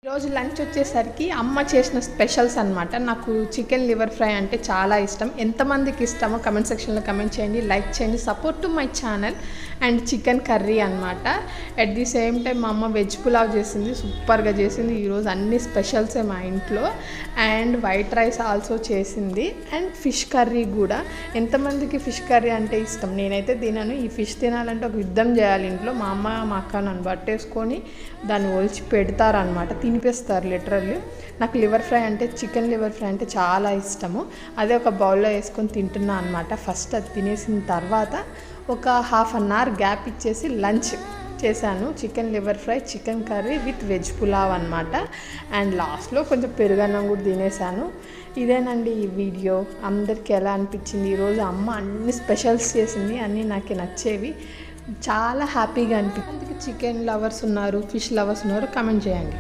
ఈరోజు లంచ్ వచ్చేసరికి అమ్మ చేసిన స్పెషల్స్ అనమాట. నాకు చికెన్ లివర్ ఫ్రై అంటే చాలా ఇష్టం. ఎంతమందికి ఇష్టమో కమెంట్ సెక్షన్లో కమెంట్ చేయండి, లైక్ చేయండి, support to my channel. And chicken curry అనమాట. అట్ ది సేమ్ టైం మా అమ్మ వెజ్ పులావ్ చేసింది, సూపర్గా చేసింది. ఈరోజు అన్ని స్పెషల్సే మా ఇంట్లో. అండ్ వైట్ రైస్ ఆల్సో చేసింది. అండ్ ఫిష్ కర్రీ కూడా. ఎంతమందికి ఫిష్ కర్రీ అంటే ఇష్టం? నేనైతే తినను. ఈ ఫిష్ తినాలంటే ఒక యుద్ధం చేయాలి ఇంట్లో. మా అమ్మ మా అక్క నన్ను పట్టేసుకొని దాన్ని ఒలిచి పెడతారనమాట, తినిపిస్తారు లిటరల్లీ. నాకు లివర్ ఫ్రై అంటే, చికెన్ లివర్ ఫ్రై అంటే చాలా ఇష్టము. అదే ఒక బౌల్లో వేసుకొని తింటున్నా అనమాట. ఫస్ట్ అది తినేసిన తర్వాత ఒక హాఫ్ అన్ అవర్ గ్యాప్ ఇచ్చేసి లంచ్ చేశాను. Chicken liver fry, chicken curry with veg pulao అనమాట. అండ్ లాస్ట్లో కొంచెం పెరుగన్నం కూడా తినేసాను. ఇదేనండి ఈ వీడియో. అందరికీ ఎలా అనిపించింది? ఈరోజు అమ్మ అన్ని స్పెషల్స్ చేసింది, అన్నీ నాకు నచ్చేవి. చాలా హ్యాపీగా అనిపించింది. చికెన్ లవర్స్ ఉన్నారు, ఫిష్ లవర్స్ ఉన్నారు, కామెంట్ చేయండి.